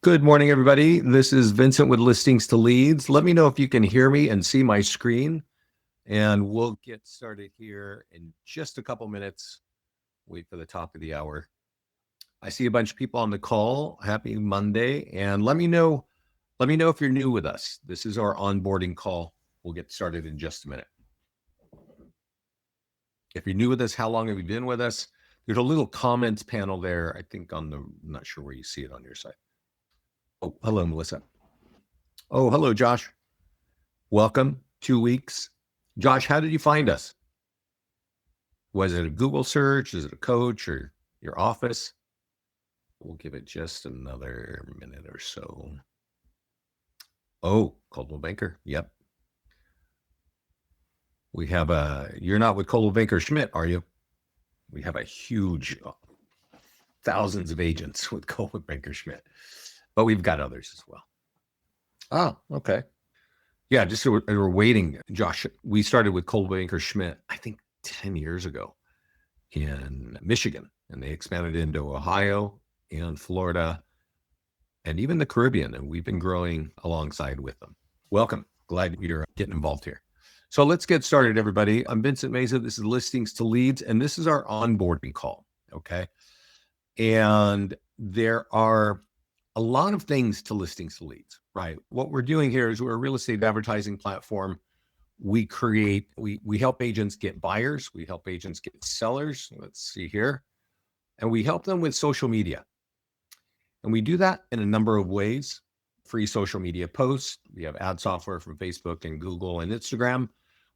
Good morning, everybody. This is Vincent with Listings to Leads. Let me know if you can hear me and see my screen, and we'll get started here in just a couple minutes. Wait for the top of the hour. I see a bunch of people on the call. Happy Monday, and let me know if you're new with us. This is our onboarding call. We'll get started in just a minute. If you're new with us, how long have you been with us? There's a little comments panel there, I think I'm not sure where you see it on your side. Oh, hello, Melissa. Oh, hello, Josh. Welcome. 2 weeks. Josh, how did you find us? Was it a Google search? Is it a coach or your office? We'll give it just another minute or so. Oh, Coldwell Banker. Yep. We have you're not with Coldwell Banker Schmidt, are you? We have a huge, thousands of agents with Coldwell Banker Schmidt, but we've got others as well. Oh, okay. Yeah, just so we're waiting. Josh, we started with Coldwell Banker Schmidt, I think 10 years ago in Michigan, and they expanded into Ohio and Florida and even the Caribbean, and we've been growing alongside with them. Welcome. Glad you're getting involved here. So let's get started, everybody. I'm Vincent Meza. This is Listings to Leads, and this is our onboarding call, okay? And there are a lot of things to Listings to Leads, right? What we're doing here is we're a real estate advertising platform. We help agents get buyers. We help agents get sellers. Let's see here. And we help them with social media. And we do that in a number of ways. Free social media posts. We have ad software from Facebook and Google and Instagram.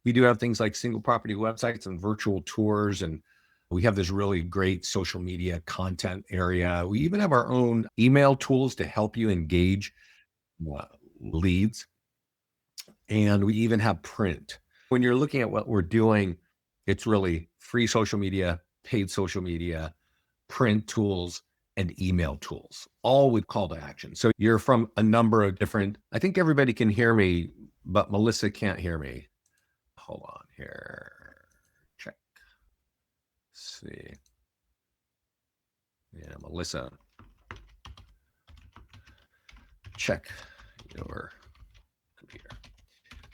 We do have things like single property websites and virtual tours. And we have this really great social media content area. We even have our own email tools to help you engage leads. And we even have print. When you're looking at what we're doing, it's really free social media, paid social media, print tools, and email tools, all with call to action. So you're from a number of different, I think everybody can hear me, but Melissa can't hear me. Hold on here. Check. Let's see. Yeah, Melissa. Check your computer.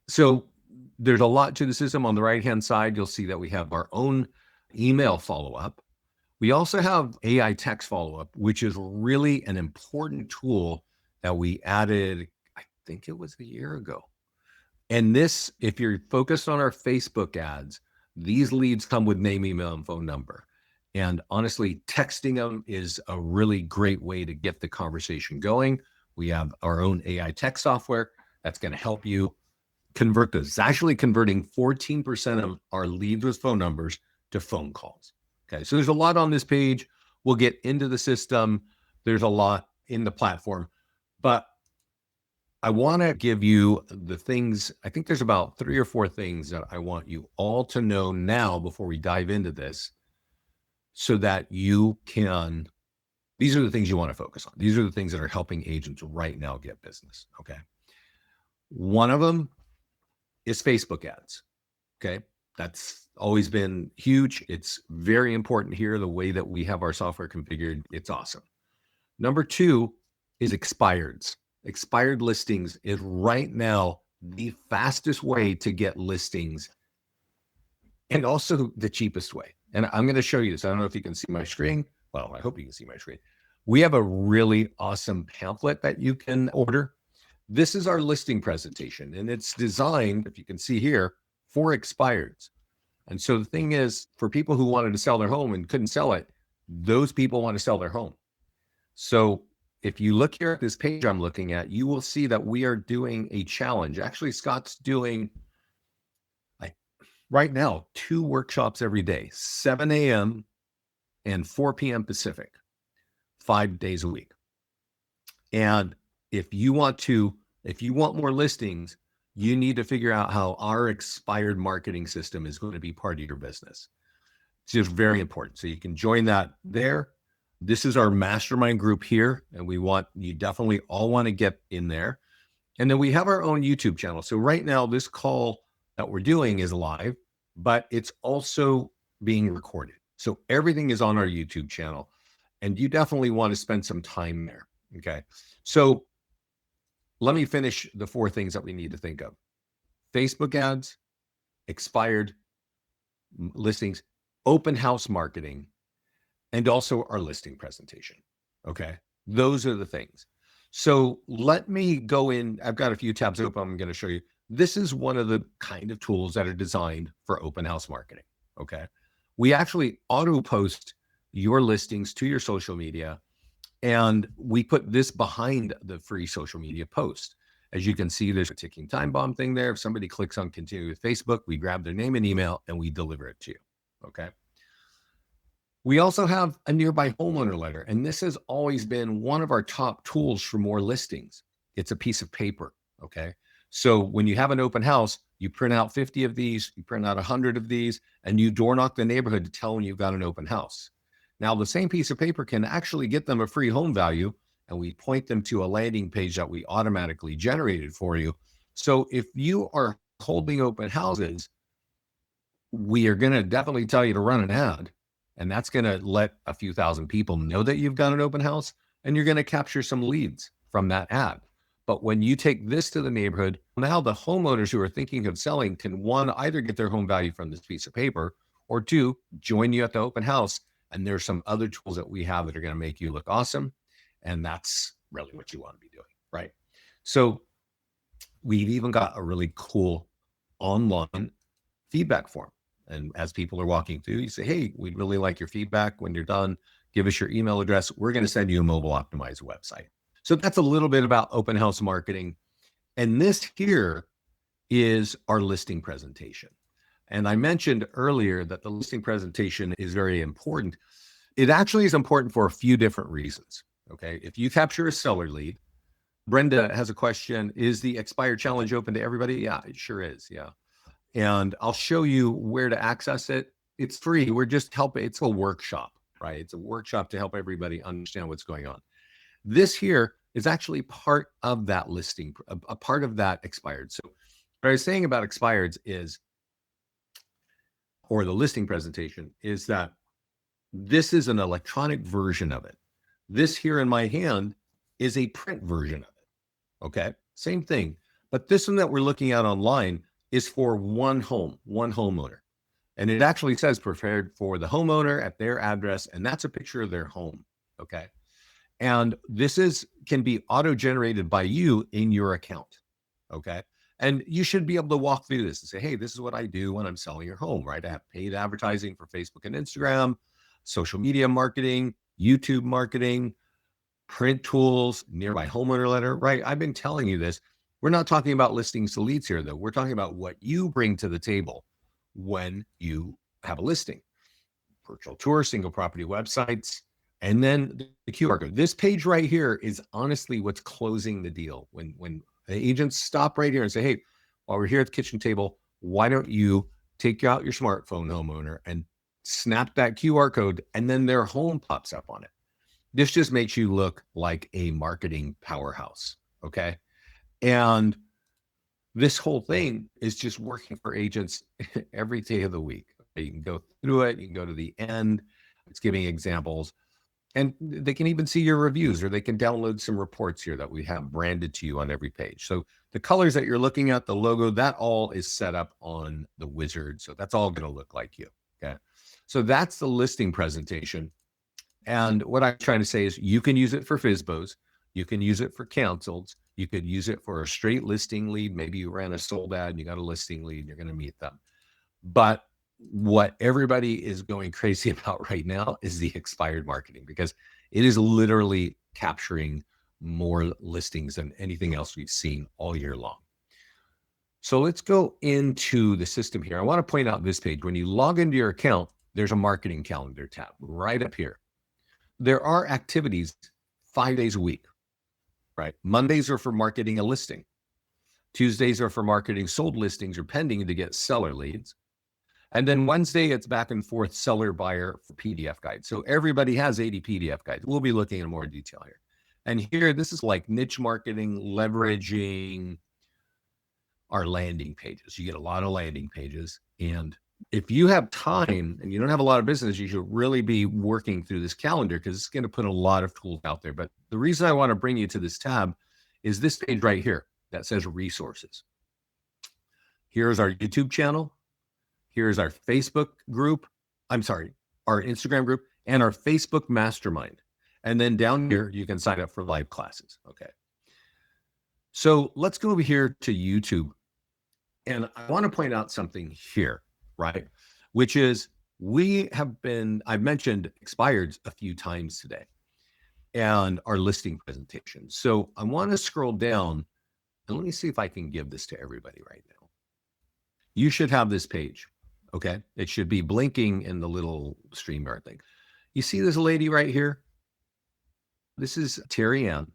So there's a lot to the system. On the right-hand side, you'll see that we have our own email follow-up. We also have AI text follow-up, which is really an important tool that we added, I think it was a year ago. And this, if you're focused on our Facebook ads, these leads come with name, email, and phone number. And honestly, texting them is a really great way to get the conversation going. We have our own AI text software that's going to help you convert those. It's actually converting 14% of our leads with phone numbers to phone calls. Okay, so there's a lot on this page. We'll get into the system. There's a lot in the platform, but I want to give you the things. I think there's about 3 or 4 things that I want you all to know now before we dive into this, so that you can, these are the things you want to focus on. These are the things that are helping agents right now get business, okay? One of them is Facebook ads, okay? That's always been huge. It's very important here, the way that we have our software configured. It's awesome. Number 2 is expireds. Expired listings is right now the fastest way to get listings and also the cheapest way. And I'm going to show you this. I don't know if you can see my screen. Well, I hope you can see my screen. We have a really awesome pamphlet that you can order. This is our listing presentation, and it's designed, if you can see here, for expireds. And so the thing is, for people who wanted to sell their home and couldn't sell it, those people want to sell their home. So if you look here at this page I'm looking at, you will see that we are doing a challenge. Actually, Scott's doing, right now, 2 workshops every day, 7 a.m. and 4 p.m. Pacific, 5 days a week. And if you want more listings, you need to figure out how our expired marketing system is going to be part of your business. It's just very important. So you can join that there. This is our mastermind group here, and you definitely all want to get in there. And then we have our own YouTube channel. So right now, this call that we're doing is live, but it's also being recorded. So everything is on our YouTube channel, and you definitely want to spend some time there. Okay. So let me finish the 4 things that we need to think of: Facebook ads, expired listings, open house marketing, and also our listing presentation. Okay. Those are the things. So let me go in. I've got a few tabs open. I'm going to show you. This is one of the kind of tools that are designed for open house marketing. Okay. We actually auto post your listings to your social media, and we put this behind the free social media post. As you can see, there's a ticking time bomb thing there. If somebody clicks on continue with Facebook, we grab their name and email and we deliver it to you. Okay. We also have a nearby homeowner letter, and this has always been one of our top tools for more listings. It's a piece of paper. Okay. So when you have an open house, you print out 50 of these, you print out 100 of these, and you door knock the neighborhood to tell them you've got an open house. Now, the same piece of paper can actually get them a free home value, and we point them to a landing page that we automatically generated for you. So if you are holding open houses, we are going to definitely tell you to run an ad, and that's going to let a few thousand people know that you've got an open house, and you're going to capture some leads from that ad. But when you take this to the neighborhood, now the homeowners who are thinking of selling can, one, either get their home value from this piece of paper, or two, join you at the open house. And there's some other tools that we have that are going to make you look awesome. And that's really what you want to be doing, right? So we've even got a really cool online feedback form. And as people are walking through, you say, hey, we'd really like your feedback. When you're done, give us your email address. We're going to send you a mobile optimized website. So that's a little bit about open house marketing. And this here is our listing presentation. And I mentioned earlier that the listing presentation is very important. It actually is important for a few different reasons. Okay. If you capture a seller lead, Brenda has a question: is the expired challenge open to everybody? Yeah, it sure is. Yeah. And I'll show you where to access it. It's free. We're just helping. It's a workshop, right? It's a workshop to help everybody understand what's going on. This here is actually part of that listing, a part of that expired. So what I was saying about expireds is, or the listing presentation, is that this is an electronic version of it. This here in my hand is a print version of it. Okay. Same thing. But this one that we're looking at online is for one home, one homeowner. And it actually says prepared for the homeowner at their address. And that's a picture of their home. Okay. And this can be auto-generated by you in your account. Okay. And you should be able to walk through this and say, hey, this is what I do when I'm selling your home, right? I have paid advertising for Facebook and Instagram, social media marketing, YouTube marketing, print tools, nearby homeowner letter, right? I've been telling you this. We're not talking about listings to leads here, though. We're talking about what you bring to the table when you have a listing: virtual tour, single property websites, and then the QR code. This page right here is honestly what's closing the deal. When the agents stop right here and say, hey, while we're here at the kitchen table, why don't you take out your smartphone, homeowner, and snap that QR code, and then their home pops up on it. This just makes you look like a marketing powerhouse. Okay. And this whole thing is just working for agents every day of the week. You can go through it, you can go to the end. It's giving examples, and they can even see your reviews, or they can download some reports here that we have branded to you on every page. So the colors that you're looking at, the logo, that all is set up on the wizard. So that's all going to look like you. Okay. So that's the listing presentation. And what I'm trying to say is you can use it for FSBOs. You can use it for cancels. You could use it for a straight listing lead. Maybe you ran a sold ad and you got a listing lead and you're going to meet them. But what everybody is going crazy about right now is the expired marketing, because it is literally capturing more listings than anything else we've seen all year long. So let's go into the system here. I want to point out this page. When you log into your account, there's a marketing calendar tab right up here. There are activities 5 days a week, right? Mondays are for marketing a listing. Tuesdays are for marketing sold listings or pending to get seller leads. And then Wednesday, it's back and forth seller buyer for PDF guides. So everybody has 80 PDF guides. We'll be looking in more detail here. And here, this is like niche marketing, leveraging our landing pages. You get a lot of landing pages, and If you have time and you don't have a lot of business, you should really be working through this calendar because it's going to put a lot of tools out there. But the reason I want to bring you to this tab is this page right here that says resources. Here's our YouTube channel. Here's our Facebook group. I'm sorry, our Instagram group and our Facebook mastermind. And then down here, you can sign up for live classes. Okay. So let's go over here to YouTube. And I want to point out something here, right? Which is I've mentioned expireds a few times today and our listing presentation. So I want to scroll down and let me see if I can give this to everybody right now. You should have this page, okay? It should be blinking in the little StreamYard thing. You see this lady right here? This is Terry Ann.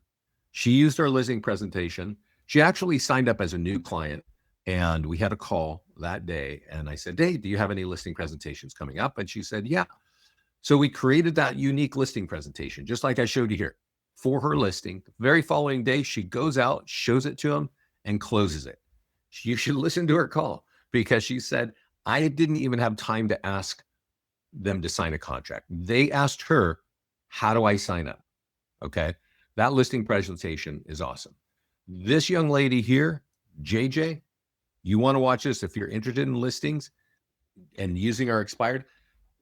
She used our listing presentation. She actually signed up as a new client. And we had a call that day. And I said, hey, do you have any listing presentations coming up? And she said, yeah. So we created that unique listing presentation, just like I showed you here, for her listing. The very following day, she goes out, shows it to him, and closes it. You should listen to her call because she said, I didn't even have time to ask them to sign a contract. They asked her, how do I sign up? Okay. That listing presentation is awesome. This young lady here, JJ, you want to watch this if you're interested in listings and using our expired.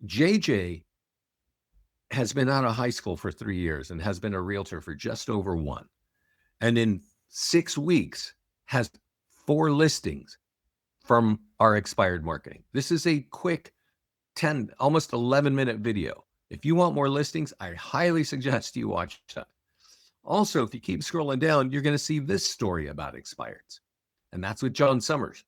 JJ has been out of high school for 3 years and has been a realtor for just over 1. And in 6 weeks has 4 listings from our expired marketing. This is a quick 10, almost 11-minute video. If you want more listings, I highly suggest you watch that. Also, if you keep scrolling down, you're going to see this story about expireds. And that's with John Summers.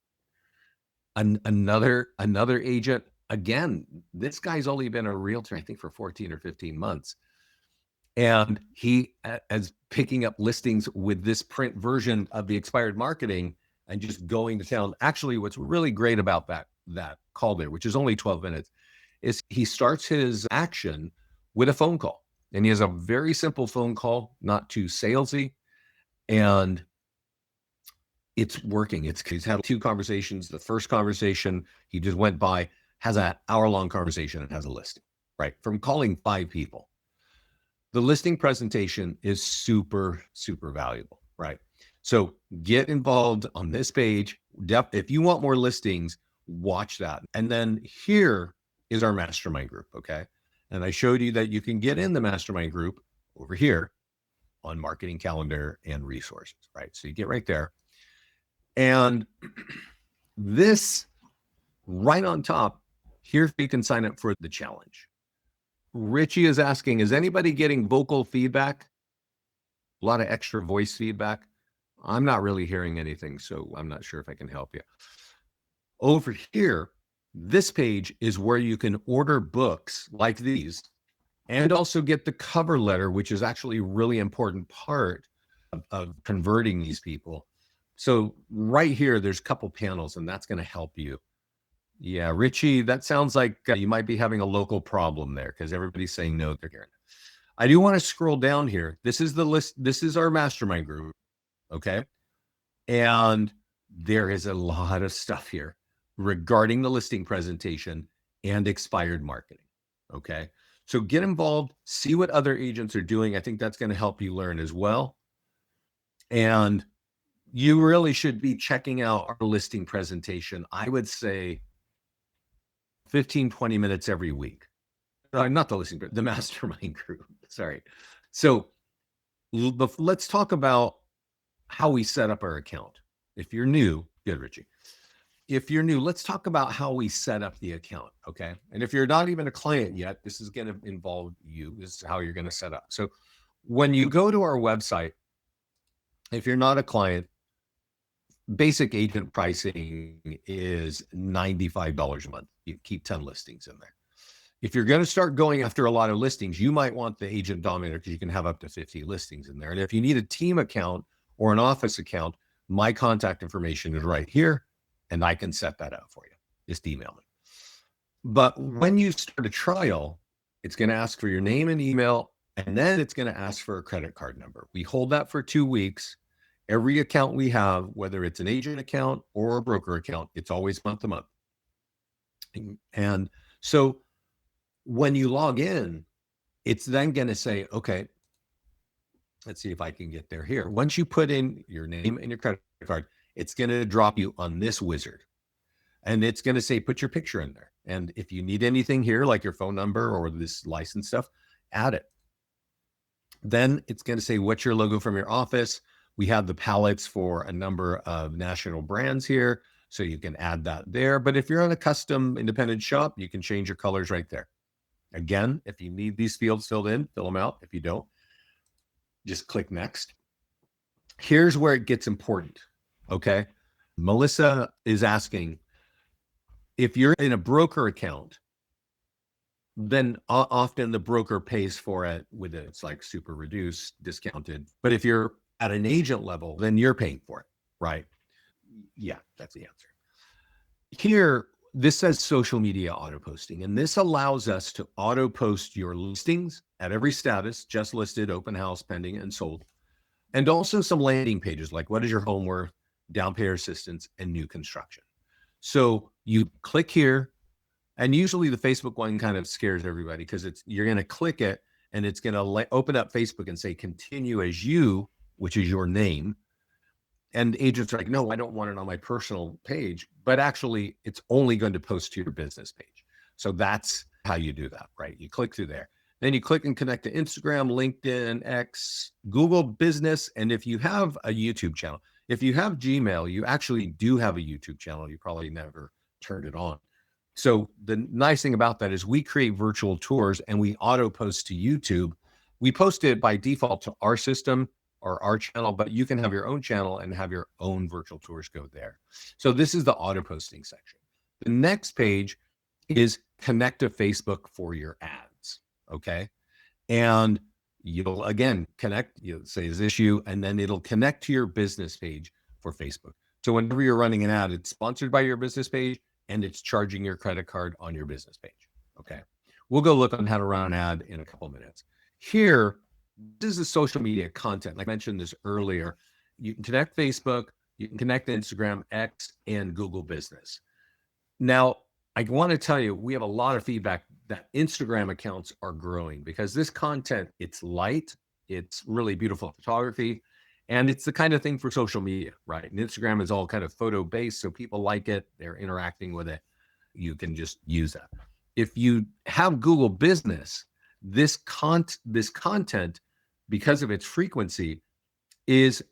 Another agent. Again, this guy's only been a realtor, I think, for 14 or 15 months. And he is picking up listings with this print version of the expired marketing and just going to town. Actually, what's really great about that call there, which is only 12 minutes, is he starts his action with a phone call. And he has a very simple phone call, not too salesy. And it's working. He's had 2 conversations. The first conversation he just went by has an hour-long conversation and has a listing, right? From calling 5 people. The listing presentation is super, super valuable, right? So get involved on this page. If you want more listings, watch that. And then here is our mastermind group, okay? And I showed you that you can get in the mastermind group over here on marketing calendar and resources, right? So you get right there. And this right on top, here you can sign up for the challenge. Richie is asking, is anybody getting vocal feedback? A lot of extra voice feedback. I'm not really hearing anything, so I'm not sure if I can help you. Over here, this page is where you can order books like these and also get the cover letter, which is actually a really important part of converting these people. So right here, there's a couple panels, and that's going to help you. Yeah, Richie, that sounds like you might be having a local problem there because everybody's saying no, they're hearing. I do want to scroll down here. This is the list. This is our mastermind group. Okay. And there is a lot of stuff here regarding the listing presentation and expired marketing. Okay. So get involved, see what other agents are doing. I think that's going to help you learn as well. And you really should be checking out our listing presentation. I would say 15, 20 minutes every week. Not the listing, the mastermind group. Sorry. So let's talk about how we set up our account. If you're new, good, Richie. If you're new, let's talk about how we set up the account, okay? And if you're not even a client yet, this is going to involve you. This is how you're going to set up. So when you go to our website, if you're not a client, basic agent pricing is $95 a month. You keep 10 listings in there. If you're going to start going after a lot of listings, you might want the agent dominator because you can have up to 50 listings in there. And if you need a team account or an office account, my contact information is right here, and I can set that up for you. Just email me. But when you start a trial, it's going to ask for your name and email, and then it's going to ask for a credit card number. We hold that for 2 weeks. Every account we have, whether it's an agent account or a broker account, it's always month to month. And so when you log in, it's then going to say, okay, let's see if I can get there here. Once you put in your name and your credit card, it's going to drop you on this wizard. And it's going to say, put your picture in there. And if you need anything here, like your phone number or this license stuff, add it. Then it's going to say, what's your logo from your office? We have the palettes for a number of national brands here, so you can add that there. But if you're on a custom independent shop, you can change your colors right there. Again, if you need these fields filled in, fill them out. If you don't, just click next. Here's where it gets important. Okay. Melissa is asking, if you're in a broker account, then often the broker pays for it with it. It's like super reduced, discounted. But if you're at an agent level, then you're paying for it, right? Yeah, that's the answer. Here, this says social media auto posting, and this allows us to auto post your listings at every status, just listed, open house, pending, and sold. And also some landing pages like what is your home worth, down payment assistance, and new construction. So you click here, and usually the Facebook one kind of scares everybody because you're going to click it and it's going to open up Facebook and say continue as you, which is your name. And agents are like, no, I don't want it on my personal page, but actually it's only going to post to your business page. So that's how you do that, right? You click through there. Then you click and connect to Instagram, LinkedIn, X, Google Business. And if you have a YouTube channel, if you have Gmail, you actually do have a YouTube channel. You probably never turned it on. So the nice thing about that is we create virtual tours and we auto post to YouTube. We post it by default to our system or our channel, but you can have your own channel and have your own virtual tours go there. So this is the auto posting section. The next page is connect to Facebook for your ads. Okay. And you'll again connect, you'll say is issue, and then it'll connect to your business page for Facebook. So whenever you're running an ad, it's sponsored by your business page and it's charging your credit card on your business page. Okay. We'll go look on how to run an ad in a couple of minutes. Here, this is the social media content. Like I mentioned this earlier, you can connect Facebook, you can connect Instagram, X, and Google Business. Now, I want to tell you, we have a lot of feedback that Instagram accounts are growing because this content, it's light, it's really beautiful photography, and it's the kind of thing for social media, right? And Instagram is all kind of photo based, so people like it, they're interacting with it. You can just use that. If you have Google Business, this content, because of its frequency, is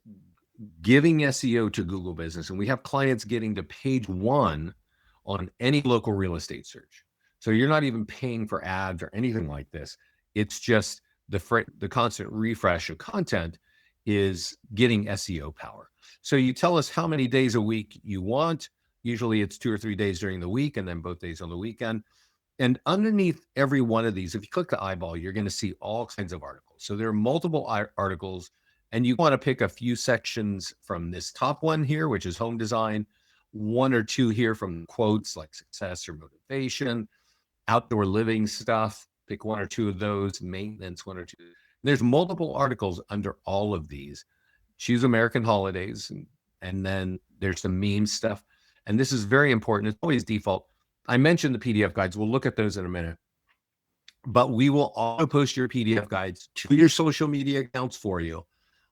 giving SEO to Google Business. And we have clients getting to page 1 on any local real estate search. So you're not even paying for ads or anything like this. It's just the constant refresh of content is getting SEO power. So you tell us how many days a week you want. Usually it's 2 or 3 days during the week and then both days on the weekend. And underneath every one of these, if you click the eyeball, you're going to see all kinds of articles. So there are multiple articles, and you want to pick a few sections from this top one here, which is home design, 1 or 2 here from quotes like success or motivation, outdoor living stuff, pick 1 or 2 of those, maintenance, 1 or 2. There's multiple articles under all of these. Choose American holidays, and then there's some meme stuff. And this is very important. It's always default. I mentioned the PDF guides. We'll look at those in a minute. But we will auto post your PDF guides to your social media accounts for you.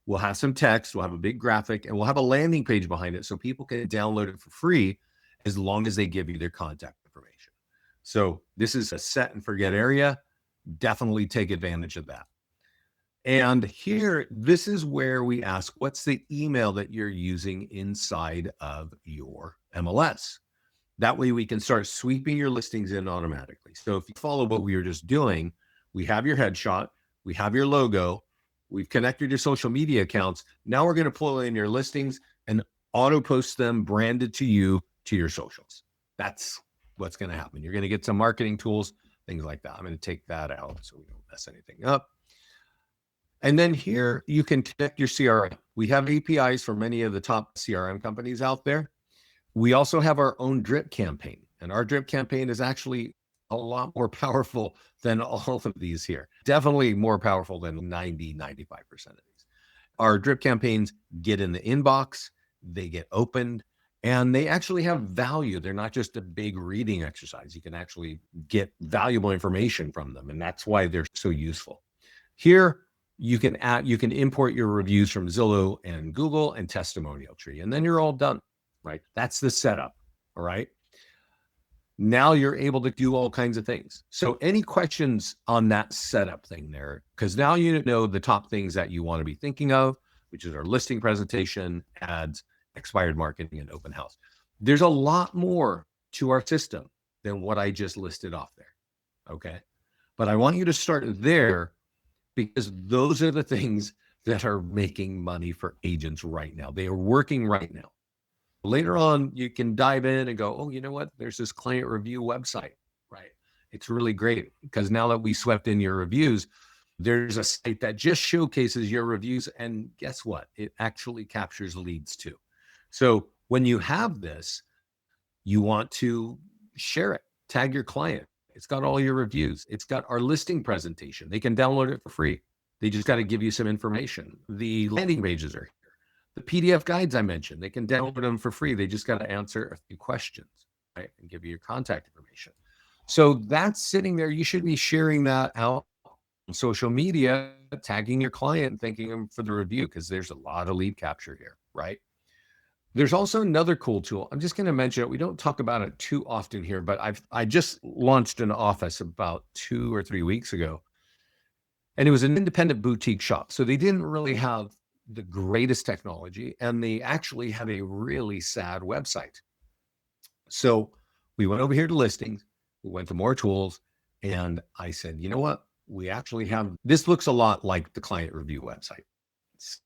We'll have some text, we'll have a big graphic, and we'll have a landing page behind it so people can download it for free as long as they give you their contact information. So this is a set and forget area. Definitely take advantage of that. And here, this is where we ask, what's the email that you're using inside of your MLS? That way we can start sweeping your listings in automatically. So if you follow what we were just doing, we have your headshot, we have your logo, we've connected your social media accounts. Now we're going to pull in your listings and auto post them branded to you to your socials. That's what's going to happen. You're going to get some marketing tools, things like that. I'm going to take that out so we don't mess anything up. And then here you can connect your CRM. We have APIs for many of the top CRM companies out there. We also have our own drip campaign, and our drip campaign is actually a lot more powerful than all of these here. Definitely more powerful than 90, 95% of these. Our drip campaigns get in the inbox, they get opened, and they actually have value. They're not just a big reading exercise. You can actually get valuable information from them, and that's why they're so useful. Here, you can import your reviews from Zillow and Google and Testimonial Tree, and then you're all done, right? That's the setup, all right? Now you're able to do all kinds of things. So any questions on that setup thing there? Because now you know the top things that you want to be thinking of, which is our listing presentation, ads, expired marketing, and open house. There's a lot more to our system than what I just listed off there, okay? But I want you to start there because those are the things that are making money for agents right now. They are working right now. Later on, you can dive in and go, oh, you know what? There's this client review website, right? It's really great because now that we swept in your reviews, there's a site that just showcases your reviews. And guess what? It actually captures leads too. So when you have this, you want to share it, tag your client. It's got all your reviews. It's got our listing presentation. They can download it for free. They just got to give you some information. The landing pages are here. The PDF guides I mentioned, they can download them for free. They just got to answer a few questions, right? And give you your contact information. So that's sitting there. You should be sharing that out on social media, tagging your client and thanking them for the review because there's a lot of lead capture here, right? There's also another cool tool. I'm just going to mention it. We don't talk about it too often here, but I just launched an office about 2 or 3 weeks ago, and it was an independent boutique shop. So they didn't really have the greatest technology, and they actually had a really sad website. So we went over here to listings, we went to more tools, and I said, you know what? We actually have this looks a lot like the client review website. It's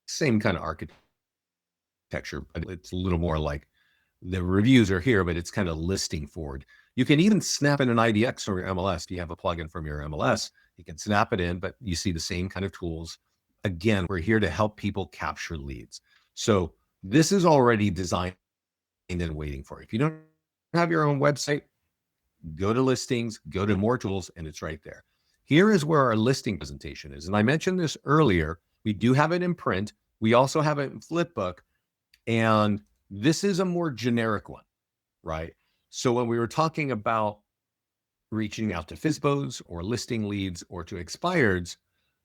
same kind of architecture, but it's a little more like the reviews are here, but it's kind of listing forward. You can even snap in an IDX or your MLS. If you have a plugin from your MLS, you can snap it in, but you see the same kind of tools. Again, we're here to help people capture leads. So this is already designed and waiting for you. If you don't have your own website, go to listings, go to more tools, and it's right there. Here is where our listing presentation is. And I mentioned this earlier. We do have it in print. We also have it in flipbook. And this is a more generic one, right? So when we were talking about reaching out to FSBOs or listing leads or to expireds,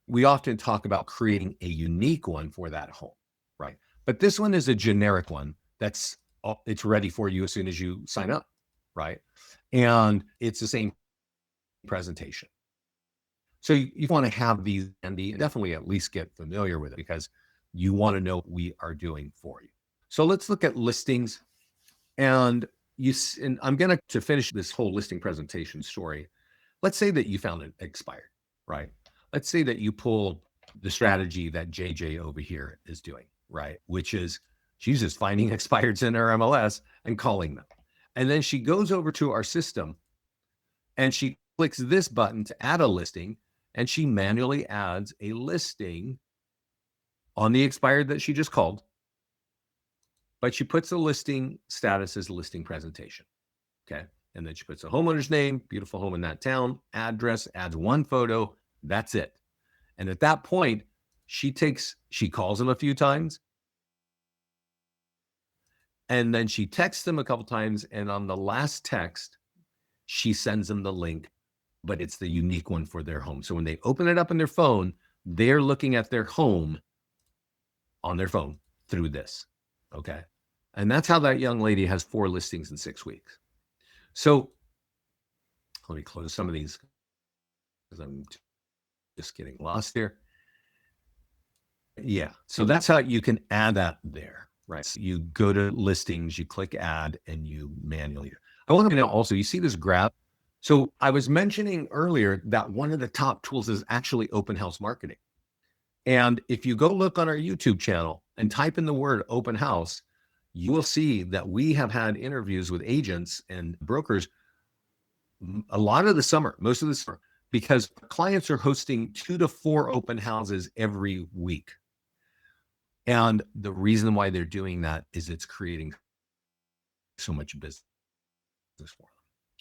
we often talk about creating a unique one for that home, right? But this one is a generic one that's it's ready for you as soon as you sign up, right? And it's the same presentation. So you want to have these handy and definitely at least get familiar with it because you want to know what we are doing for you. So let's look at listings. And I'm going to finish this whole listing presentation story. Let's say that you found it expired, right? Let's say that you pull the strategy that JJ over here is doing, right? Which is she's just finding expireds in her MLS and calling them. And then she goes over to our system and she clicks this button to add a listing, and she manually adds a listing on the expired that she just called. But she puts the listing status as listing presentation, okay? And then she puts a homeowner's name, beautiful home in that town, address, adds one photo, that's it. And at that point, she calls them a few times, and then she texts them a couple times, and on the last text, she sends them the link, but it's the unique one for their home. So when they open it up on their phone, they're looking at their home on their phone through this, okay? And that's how that young lady has 4 listings in 6 weeks. So let me close some of these because I'm just getting lost here. Yeah, so that's how you can add that there, right? So you go to listings, you click add, and you manually. I want to know also, you see this graph? So I was mentioning earlier that one of the top tools is actually open house marketing. And if you go look on our YouTube channel and type in the word open house, you will see that we have had interviews with agents and brokers a lot of the summer, most of the summer, because clients are hosting 2 to 4 open houses every week. And the reason why they're doing that is it's creating so much business for them.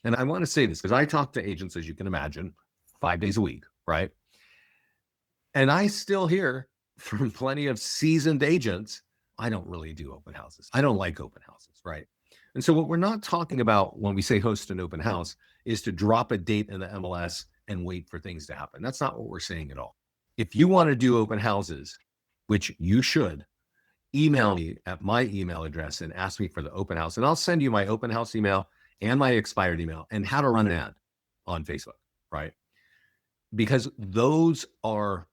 And I want to say this because I talk to agents, as you can imagine, 5 days a week, right? And I still hear from plenty of seasoned agents I don't really do open houses. I don't like open houses, right? And so what we're not talking about when we say host an open house is to drop a date in the MLS and wait for things to happen. That's not what we're saying at all. If you want to do open houses, which you should, email me at my email address and ask me for the open house. And I'll send you my open house email and my expired email and how to run an ad on Facebook, right? Because those are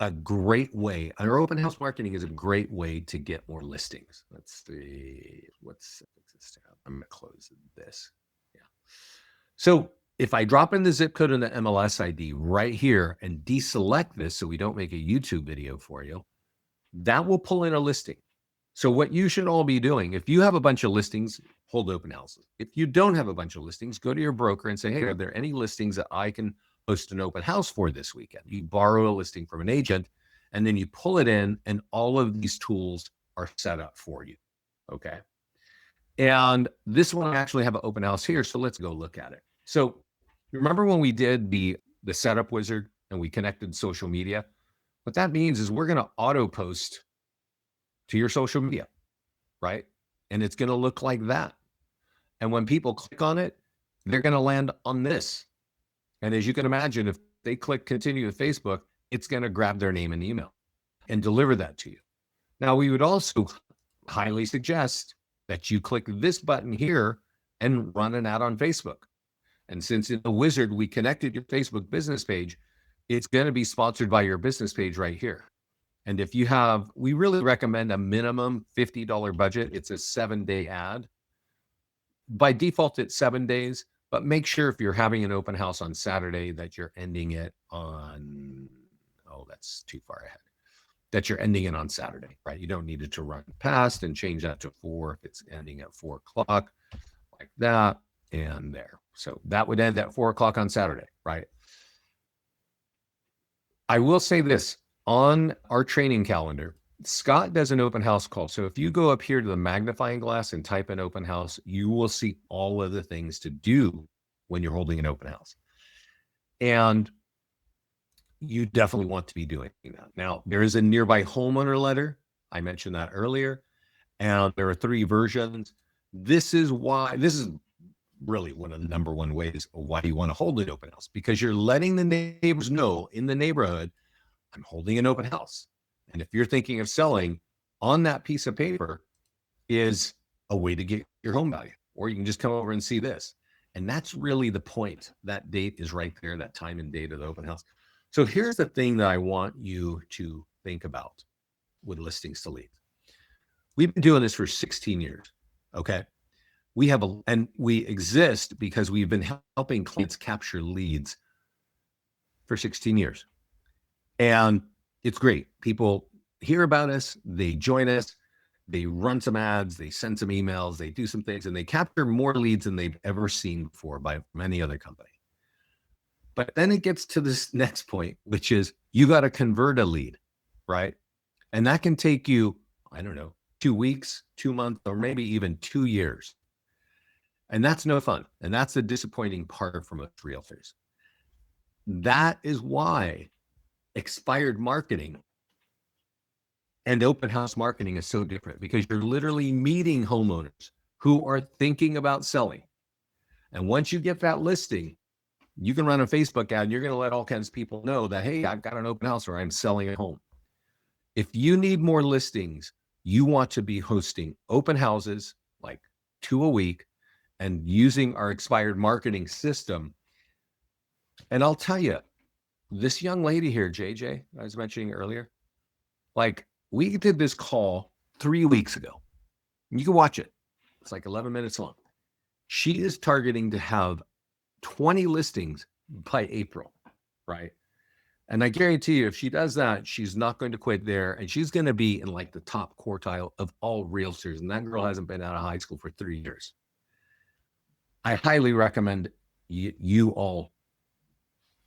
a great way. Our open house marketing is a great way to get more listings. Let's see. I'm going to close this. Yeah. So if I drop in the zip code and the MLS ID right here and deselect this so we don't make a YouTube video for you, that will pull in a listing. So what you should all be doing, if you have a bunch of listings, hold open houses. If you don't have a bunch of listings, go to your broker and say, hey, are there any listings that I can host an open house for this weekend? You borrow a listing from an agent and then you pull it in and all of these tools are set up for you. Okay. And this one, I actually have an open house here. So let's go look at it. So remember when we did the setup wizard and we connected social media? What that means is we're going to auto post to your social media, right? And it's going to look like that. And when people click on it, they're going to land on this. And as you can imagine, if they click continue with Facebook, it's going to grab their name and email and deliver that to you. Now, we would also highly suggest that you click this button here and run an ad on Facebook. And since in the wizard, we connected your Facebook business page, it's going to be sponsored by your business page right here. And if you have, we really recommend a minimum $50 budget. It's a 7-day ad. By default, it's 7 days, but make sure if you're having an open house on Saturday that you're ending it on, oh, that's too far ahead, that you're ending it on Saturday, right? You don't need it to run past and change that to 4 if it's ending at 4 o'clock like that and there. So that would end at 4 o'clock on Saturday, right? I will say this, on our training calendar, Scott does an open house call. So if you go up here to the magnifying glass and type in open house, you will see all of the things to do when you're holding an open house. And you definitely want to be doing that. Now, there is a nearby homeowner letter. I mentioned that earlier. And there are 3 versions. This is really one of the number one ways of why you want to hold an open house, because you're letting the neighbors know in the neighborhood, I'm holding an open house. And if you're thinking of selling, on that piece of paper is a way to get your home value, or you can just come over and see this. And that's really the point. That date is right there, that time and date of the open house. So here's the thing that I want you to think about with listings to leads. We've been doing this for 16 years. Okay. And we exist because we've been helping clients capture leads for 16 years. And it's great. People hear about us, they join us, they run some ads, they send some emails, they do some things, and they capture more leads than they've ever seen before by any other company. But then it gets to this next point, which is you got to convert a lead, right? And that can take you, I don't know, 2 weeks, 2 months, or maybe even 2 years. And that's no fun. And that's the disappointing part for most realtors. That is why expired marketing and open house marketing is so different, because you're literally meeting homeowners who are thinking about selling. And once you get that listing, you can run a Facebook ad and you're going to let all kinds of people know that, hey, I've got an open house or I'm selling a home. If you need more listings, you want to be hosting open houses, like 2 a week, and using our expired marketing system. And I'll tell you, this young lady here, JJ, I was mentioning earlier, like we did this call 3 weeks ago. You can watch it. It's like 11 minutes long. She is targeting to have 20 listings by April, right? And I guarantee you, if she does that, she's not going to quit there. And she's going to be in like the top quartile of all realtors. And that girl hasn't been out of high school for 3 years. I highly recommend you all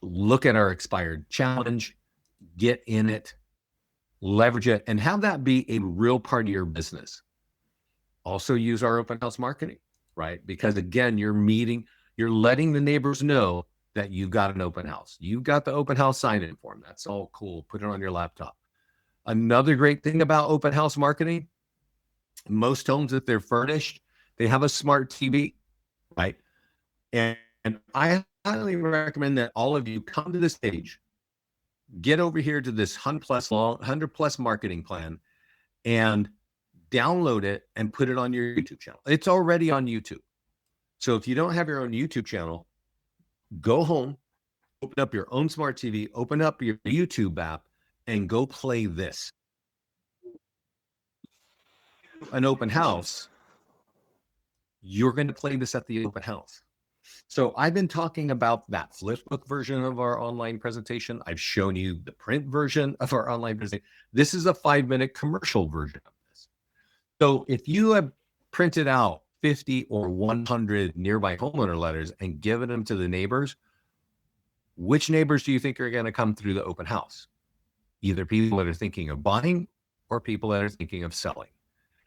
look at our expired challenge, get in it, leverage it, and have that be a real part of your business. Also use our open house marketing, right? Because again, you're letting the neighbors know that you've got an open house. You've got the open house sign-in form. That's all cool. Put it on your laptop. Another great thing about open house marketing, most homes, if they're furnished, they have a smart TV, right? And I highly recommend that all of you come to this page, get over here to this 100 plus marketing plan, and download it and put it on your YouTube channel. It's already on YouTube. So if you don't have your own YouTube channel, go home, open up your own smart TV, open up your YouTube app, and go play this. An open house, you're going to play this at the open house. So I've been talking about that flipbook version of our online presentation. I've shown you the print version of our online presentation. This is a 5-minute commercial version of this. So if you have printed out 50 or 100 nearby homeowner letters and given them to the neighbors, which neighbors do you think are going to come through the open house? Either people that are thinking of buying or people that are thinking of selling.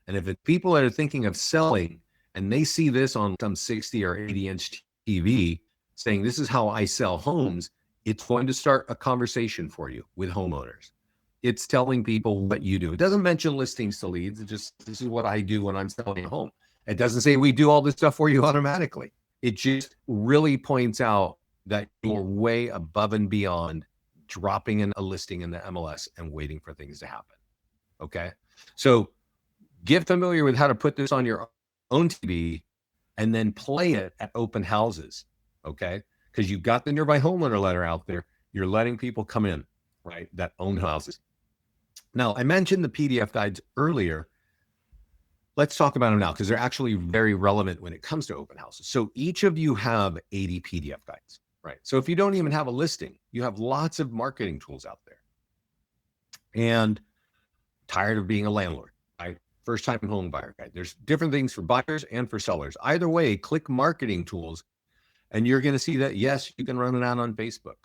And if it's people that are thinking of selling and they see this on some 60 or 80-inch TV saying, this is how I sell homes, it's going to start a conversation for you with homeowners. It's telling people what you do. It doesn't mention listings to leads. It just, this is what I do when I'm selling a home. It doesn't say we do all this stuff for you automatically. It just really points out that you're way above and beyond dropping in a listing in the MLS and waiting for things to happen. Okay. So get familiar with how to put this on your own TV and then play it at open houses. Okay. Because you've got the nearby homeowner letter out there. You're letting people come in, right, that own houses. Now, I mentioned the PDF guides earlier. Let's talk about them now because they're actually very relevant when it comes to open houses. So each of you have 80 PDF guides, right? So if you don't even have a listing, you have lots of marketing tools out there. And tired of being a landlord, right? First time home buyer guide. There's different things for buyers and for sellers. Either way, click marketing tools and you're going to see that, yes, you can run an ad on Facebook.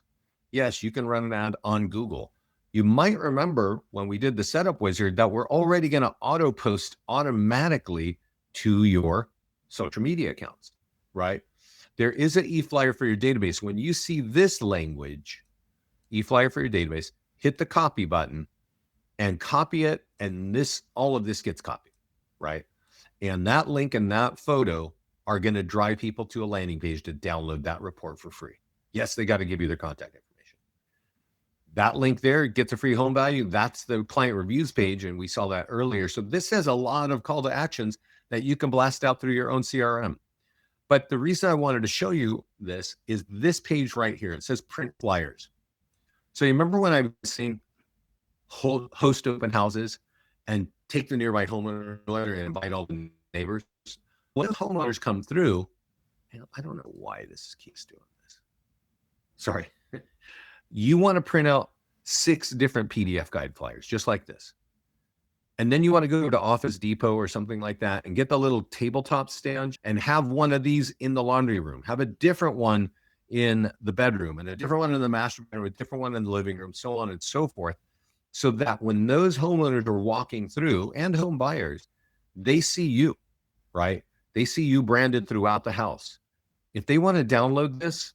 Yes, you can run an ad on Google. You might remember when we did the setup wizard that we're already going to auto post automatically to your social media accounts, right? There is an e-flyer for your database. When you see this language, e-flyer for your database, hit the copy button and copy it. And all of this gets copied, right? And that link and that photo are going to drive people to a landing page to download that report for free. Yes, they got to give you their contact information. That link there gets a free home value. That's the client reviews page. And we saw that earlier. So this has a lot of call to actions that you can blast out through your own CRM. But the reason I wanted to show you this is this page right here. It says print flyers. So you remember when I was saying host open houses and take the nearby homeowner letter and invite all the neighbors? When homeowners come through, and I don't know why this keeps doing this. Sorry. You want to print out 6 different PDF guide flyers, just like this. And then you want to go to Office Depot or something like that and get the little tabletop stand and have one of these in the laundry room, have a different one in the bedroom and a different one in the master bedroom, a different one in the living room, so on and so forth. So that when those homeowners are walking through and home buyers, they see you, right? They see you branded throughout the house. If they want to download this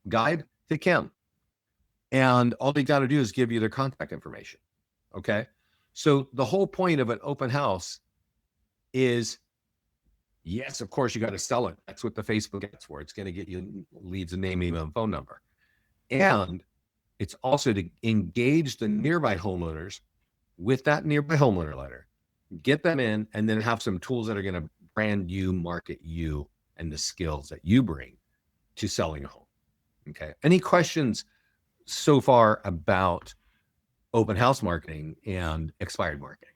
guide, they can. And all they got to do is give you their contact information. Okay. So the whole point of an open house is, yes, of course, you got to sell it. That's what the Facebook ads for. It's going to get you leads, a name, email, and phone number. And it's also to engage the nearby homeowners with that nearby homeowner letter, get them in, and then have some tools that are going to brand you, market you, and the skills that you bring to selling a home. Okay. Any questions so far about open house marketing and expired marketing?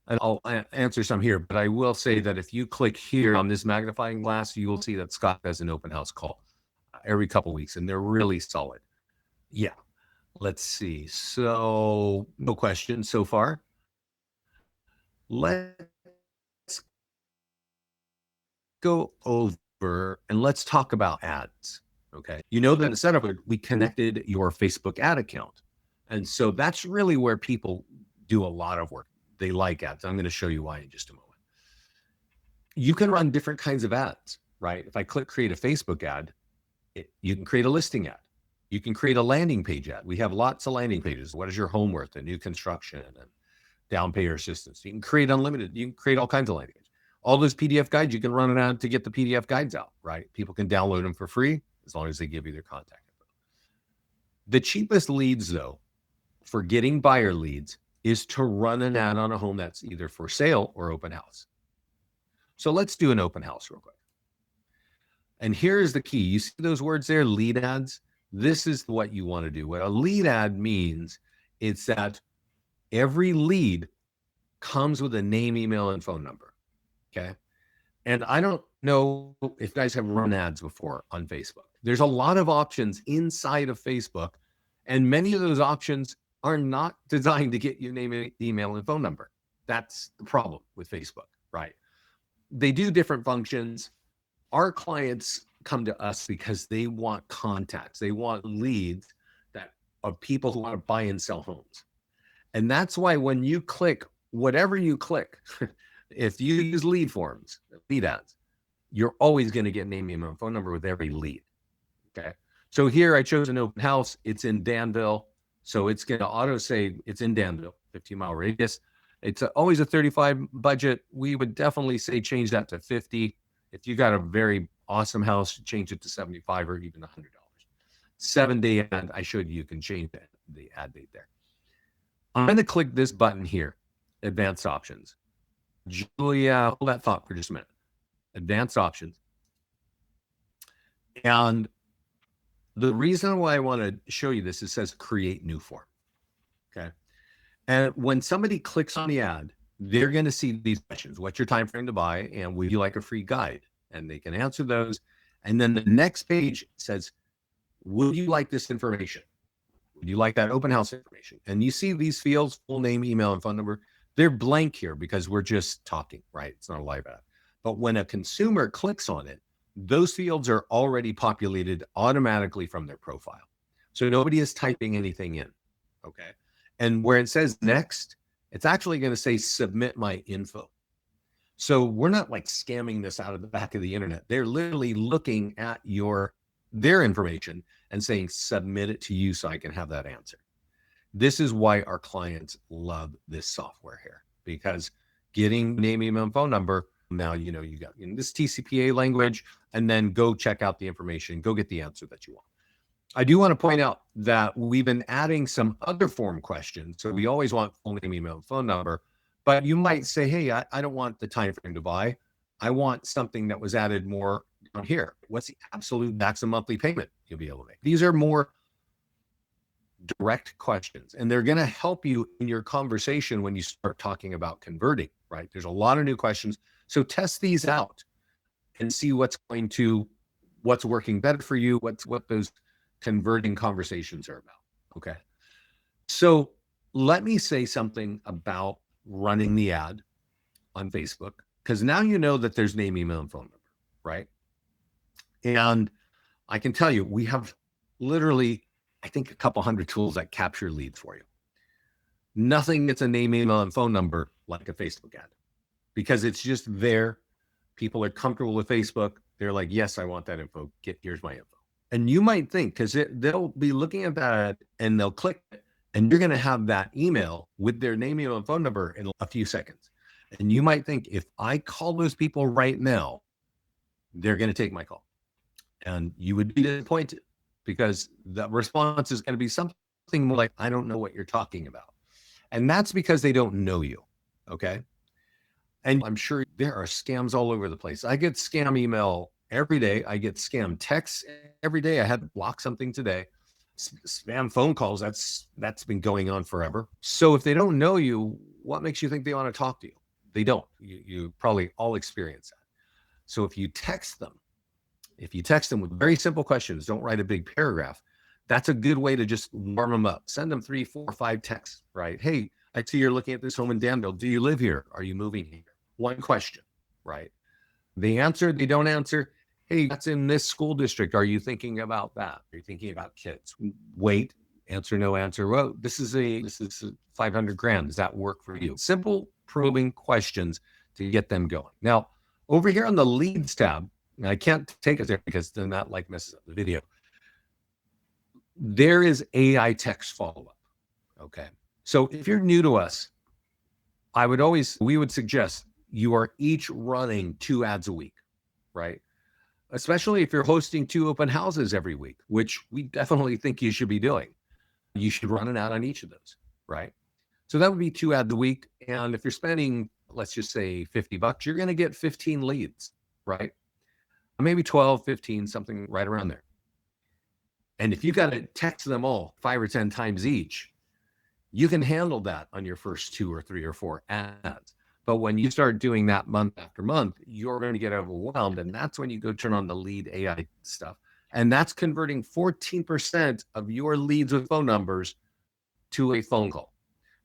And I'll answer some here, but I will say that if you click here on this magnifying glass, you will see that Scott has an open house call every couple of weeks, and they're really solid. Yeah. Let's see. So no questions so far. Let's go over and let's talk about ads. Okay. You know that in the setup, we connected your Facebook ad account. And so that's really where people do a lot of work. They like ads. I'm going to show you why in just a moment. You can run different kinds of ads, right? If I click create a Facebook ad, you can create a listing ad. You can create a landing page ad. We have lots of landing pages. What is your home worth? A new construction and down payer assistance. You can create unlimited. You can create all kinds of landing pages. All those PDF guides, you can run it out to get the PDF guides out, right? People can download them for free as long as they give you their contact info. The cheapest leads, though, for getting buyer leads is to run an ad on a home that's either for sale or open house. So let's do an open house real quick. And here's the key. You see those words there, lead ads? This is what you want to do. What a lead ad means, it's that every lead comes with a name, email, and phone number. Okay. And I don't know if you guys have run ads before on Facebook. There's a lot of options inside of Facebook, and many of those options are not designed to get your name, email, and phone number. That's the problem with Facebook, right? They do different functions. Our clients come to us because they want contacts. They want leads that of people who want to buy and sell homes. And that's why when you click, whatever you click, if you use lead forms, lead ads, you're always going to get name, email, and phone number with every lead. Okay. So here I chose an open house. It's in Danville. So it's going to auto say it's in Danville, 15-mile radius. It's always a 35 budget. We would definitely say change that to 50. If you got a very awesome house, change it to 75 or even $100. 7-day ad, I showed you can change the ad date there. I'm going to click this button here, advanced options. Julia, hold that thought for just a minute. Advanced options. And the reason why I want to show you this, it says create new form. Okay. And when somebody clicks on the ad, they're going to see these questions. What's your time frame to buy? And would you like a free guide? And they can answer those. And then the next page says, would you like this information? Would you like that open house information? And you see these fields, full name, email, and phone number. They're blank here because we're just talking, right? It's not a live ad. But when a consumer clicks on it, those fields are already populated automatically from their profile. So nobody is typing anything in, okay? And where it says next, it's actually going to say submit my info. So we're not like scamming this out of the back of the internet. They're literally looking at their information and saying, submit it to you so I can have that answer. This is why our clients love this software here, because getting name, email, and phone number, now you got this TCPA language, and then go check out the information, go get the answer that you want. I do want to point out that we've been adding some other form questions. So we always want full name, email, and phone number, but you might say, hey, I don't want the time frame to buy. I want something that was added more on here. What's the absolute maximum monthly payment you'll be able to make? These are more direct questions, and they're going to help you in your conversation when you start talking about converting, right? There's a lot of new questions. So test these out and see what's working better for you, what those converting conversations are about. Okay. So let me say something about running the ad on Facebook, because now you know that there's name, email, and phone number, right? And I can tell you, we have literally, I think, a couple hundred tools that capture leads for you. Nothing gets a name, email, and phone number like a Facebook ad, because it's just there. People are comfortable with Facebook. They're like, yes, I want that info. Here's my info. And you might think, because they'll be looking at that and they'll click it, and you're going to have that email with their name, email, and phone number in a few seconds. And you might think, if I call those people right now, they're going to take my call. And you would be disappointed, because the response is going to be something more like, I don't know what you're talking about. And that's because they don't know you. Okay. And I'm sure there are scams all over the place. I get scam email every day. I get scam texts every day. I had to block something today. Spam phone calls, that's been going on forever. So if they don't know you, what makes you think they want to talk to you? They don't. You probably all experience that. So if you text them with very simple questions, don't write a big paragraph. That's a good way to just warm them up. Send them 3, 4, 5 texts, right? Hey, I see you're looking at this home in Danville. Do you live here? Are you moving here? One question, right? They answer, they don't answer. Hey, that's in this school district. Are you thinking about that? Are you thinking about kids? Wait, answer, no answer. Well, this is a $500,000. Does that work for you? Simple probing questions to get them going. Now, over here on the leads tab, I can't take it there because then that messes up the video. there is AI text follow-up. Okay. So if you're new to us, we would suggest you are each running 2 ads a week, right? Especially if you're hosting 2 open houses every week, which we definitely think you should be doing. You should run an ad on each of those, right? So that would be 2 ads a week. And if you're spending, let's just say $50, you're going to get 15 leads, right? Maybe 12, 15, something right around there. And if you got to text them all 5 or 10 times each, you can handle that on your first 2 or 3 or 4 ads. But when you start doing that month after month, you're going to get overwhelmed. And that's when you go turn on the lead AI stuff. And that's converting 14% of your leads with phone numbers to a phone call.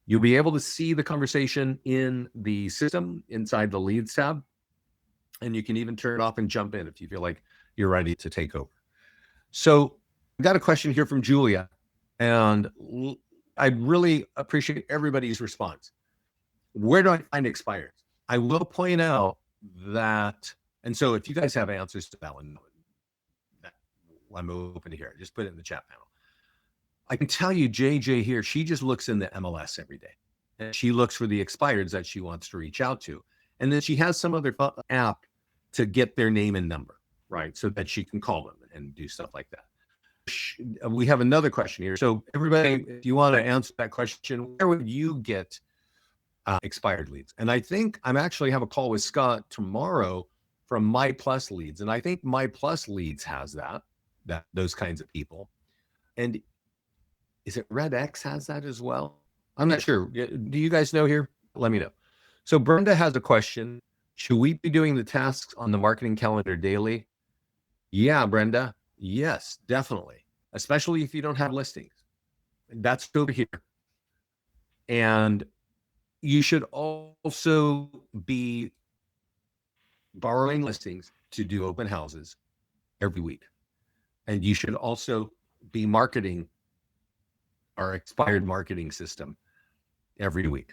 You'll be able to see the conversation in the system inside the leads tab. And you can even turn it off and jump in if you feel like you're ready to take over. So I got a question here from Julia, and I'd really appreciate everybody's response. Where do I find expires? I will point out that, and so if you guys have answers to that one, I'm open to hear it. Just put it in the chat panel. I can tell you, JJ here, she just looks in the MLS every day. And she looks for the expireds that she wants to reach out to. And then she has some other app to get their name and number, right? So that she can call them and do stuff like that. We have another question here. So everybody, if you want to answer that question, where would you get expired leads? And I think I'm actually have a call with Scott tomorrow from My Plus Leads. And I think My Plus Leads has those kinds of people. And is it Red X has that as well? I'm not sure. Do you guys know here? Let me know. So Brenda has a question. Should we be doing the tasks on the marketing calendar daily? Yeah, Brenda. Yes, definitely. Especially if you don't have listings. That's over here. And you should also be borrowing listings to do open houses every week. And you should also be marketing our expired marketing system every week.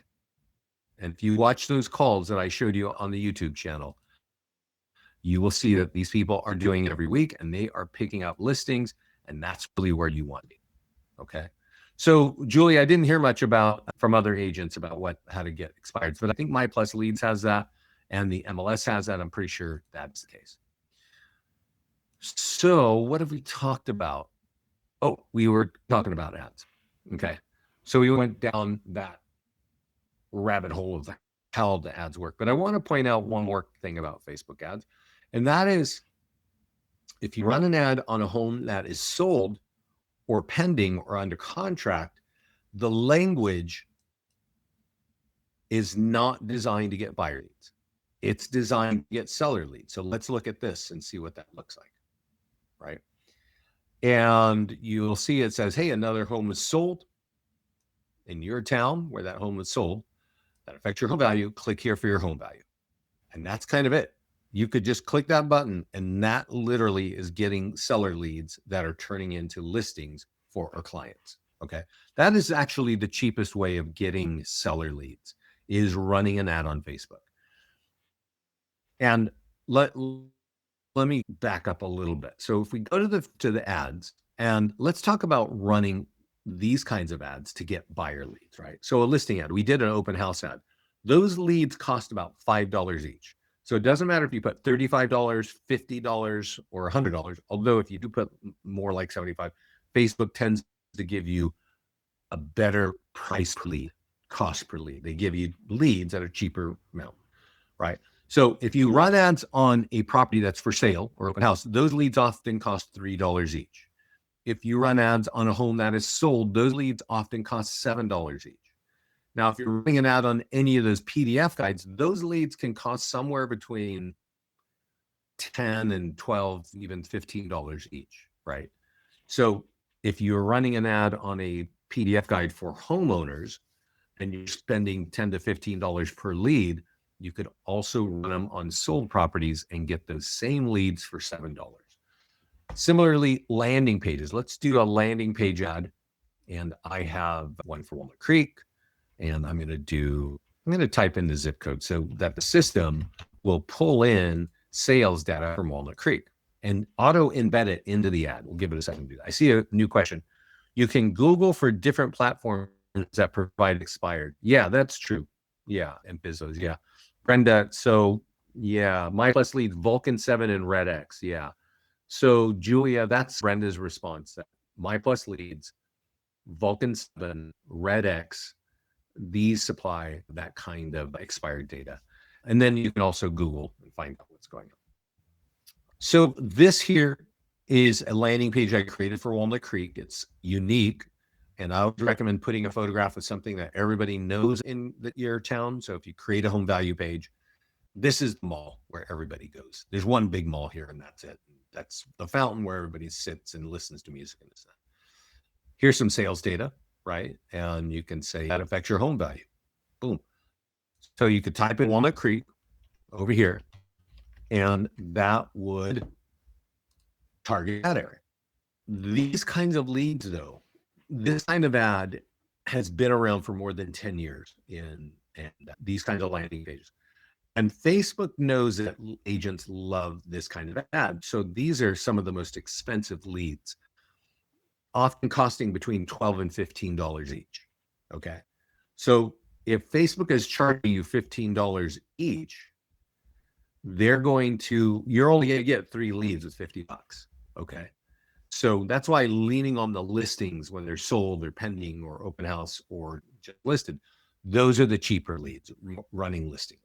And if you watch those calls that I showed you on the YouTube channel, you will see that these people are doing it every week and they are picking up listings, and that's really where you want to be. Okay. So Julie, I didn't hear much from other agents about how to get expired, but I think My Plus Leads has that and the MLS has that. I'm pretty sure that's the case. So what have we talked about? Oh, we were talking about ads. Okay. So we went down that rabbit hole of how the ads work. But I want to point out one more thing about Facebook ads. And that is, if you run an ad on a home that is sold or pending or under contract, the language is not designed to get buyer leads. It's designed to get seller leads. So let's look at this and see what that looks like, right? And you'll see it says, hey, another home is sold in your town where that home was sold. That affects your home value. Click here for your home value. And that's kind of it. You could just click that button, and that literally is getting seller leads that are turning into listings for our clients. Okay. That is actually the cheapest way of getting seller leads, is running an ad on Facebook. And let me back up a little bit. So if we go to the ads, and let's talk about running these kinds of ads to get buyer leads, right? So a listing ad, we did an open house ad. Those leads cost about $5 each. So it doesn't matter if you put $35, $50, or $100. Although if you do put more like $75, Facebook tends to give you a better price per lead, cost per lead. They give you leads at a cheaper amount, right? So if you run ads on a property that's for sale or open house, those leads often cost $3 each. If you run ads on a home that is sold, those leads often cost $7 each. Now, if you're running an ad on any of those PDF guides, those leads can cost somewhere between $10 and $12, even $15 each, right? So if you're running an ad on a PDF guide for homeowners and you're spending $10 to $15 per lead, you could also run them on sold properties and get those same leads for $7. Similarly, landing pages. Let's do a landing page ad. And I have one for Walnut Creek. And I'm going to type in the zip code so that the system will pull in sales data from Walnut Creek and auto embed it into the ad. We'll give it a second to do that. I see a new question. You can Google for different platforms that provide expired. Yeah, that's true. Yeah, and Bizos. Yeah, Brenda. So yeah, My Plus Leads, Vulcan 7 and Red X. Yeah. So Julia, that's Brenda's response. My Plus Leads, Vulcan 7, Red X. These supply that kind of expired data. And then you can also Google and find out what's going on. So this here is a landing page I created for Walnut Creek. It's unique. And I would recommend putting a photograph of something that everybody knows in your town. So if you create a home value page, this is the mall where everybody goes. There's one big mall here, and that's it. That's the fountain where everybody sits and listens to music. And this. Here's some sales data, right? And you can say that affects your home value. Boom. So you could type in Walnut Creek over here, and that would target that area. These kinds of leads, though, this kind of ad has been around for more than 10 years in these kinds of landing pages. And Facebook knows that agents love this kind of ad. So these are some of the most expensive leads, often costing between $12 and $15 each. Okay. So if Facebook is charging you $15 each, you're only going to get 3 leads with $50. Okay. So that's why leaning on the listings when they're sold or pending or open house or just listed, those are the cheaper leads, running listing.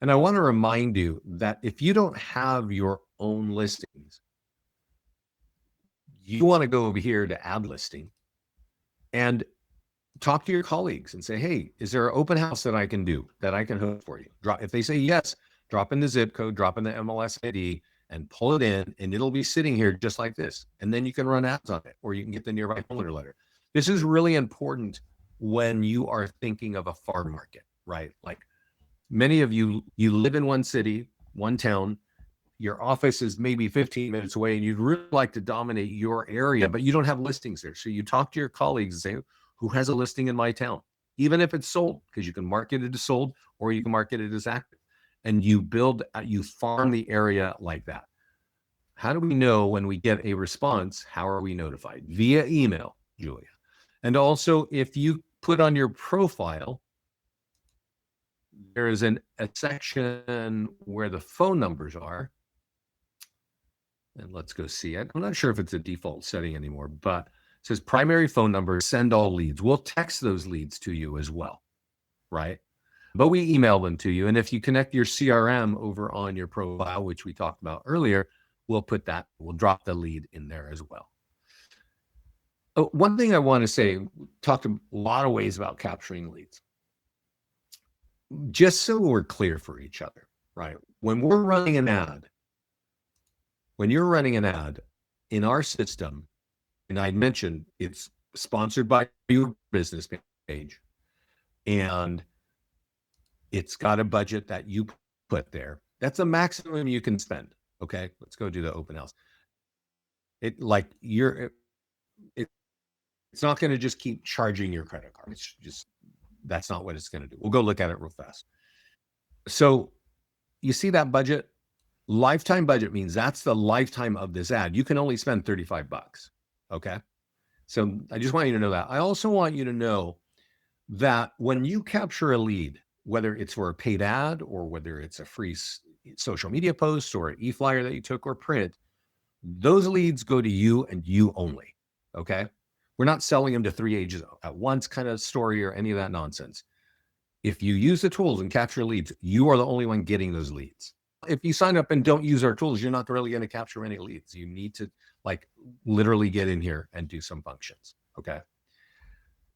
And I want to remind you that if you don't have your own listings, you want to go over here to add listing and talk to your colleagues and say, hey, is there an open house that I can do, that I can host for you? If they say yes, drop in the zip code, drop in the MLS ID, and pull it in, and it'll be sitting here just like this. And then you can run ads on it, or you can get the nearby homeowner letter. This is really important when you are thinking of a farm market, right? Like many of you live in one city, one town, your office is maybe 15 minutes away, and you'd really like to dominate your area, but you don't have listings there. So you talk to your colleagues and say, who has a listing in my town? Even if it's sold, because you can market it as sold, or you can market it as active. And you farm the area like that. How do we know when we get a response? How are we notified? Via email, Julia. And also, if you put on your profile, there is a section where the phone numbers are. And let's go see it. I'm not sure if it's a default setting anymore, but it says primary phone number, send all leads. We'll text those leads to you as well, right? But we email them to you. And if you connect your CRM over on your profile, which we talked about earlier, we'll drop the lead in there as well. One thing I want to say, we talked a lot of ways about capturing leads. Just so we're clear for each other, right? When you're running an ad in our system, and I mentioned it's sponsored by your business page, and it's got a budget that you put there. That's the maximum you can spend. Okay, let's go do the open house. It's not going to just keep charging your credit card. That's not what it's going to do. We'll go look at it real fast. So you see that budget? Lifetime budget means that's the lifetime of this ad. You can only spend $35. Okay. So I just want you to know that. I also want you to know that when you capture a lead, whether it's for a paid ad or whether it's a free social media post or an e-flyer that you took or print, those leads go to you and you only. Okay. We're not selling them to 3 agents at once kind of story or any of that nonsense. If you use the tools and capture leads, you are the only one getting those leads. If you sign up and don't use our tools, you're not really going to capture any leads. You need to literally get in here and do some functions. Okay.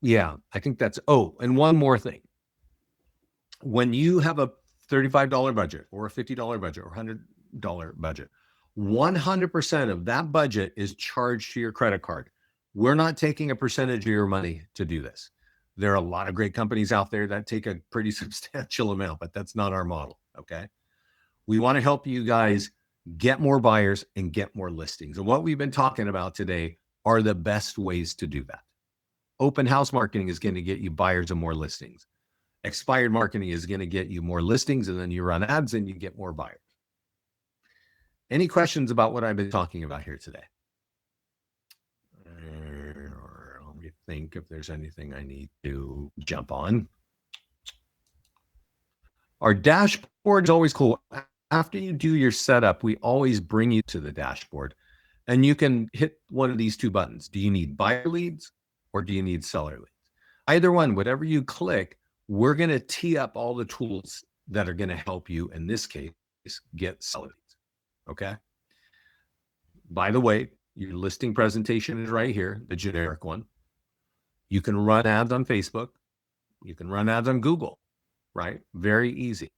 Yeah, I think and one more thing. When you have a $35 budget or a $50 budget or $100 budget, 100% of that budget is charged to your credit card. We're not taking a percentage of your money to do this. There are a lot of great companies out there that take a pretty substantial amount, but that's not our model. Okay. We want to help you guys get more buyers and get more listings. And what we've been talking about today are the best ways to do that. Open house marketing is going to get you buyers and more listings. Expired marketing is going to get you more listings, and then you run ads and you get more buyers. Any questions about what I've been talking about here today? think if there's anything I need to jump on. Our dashboard is always cool. After you do your setup, we always bring you to the dashboard and you can hit one of these two buttons. Do you need buyer leads or do you need seller leads? Either one, whatever you click, we're going to tee up all the tools that are going to help you, in this case, get seller leads. Okay. By the way, your listing presentation is right here, the generic one. You can run ads on Facebook. You can run ads on Google, right? Very easy.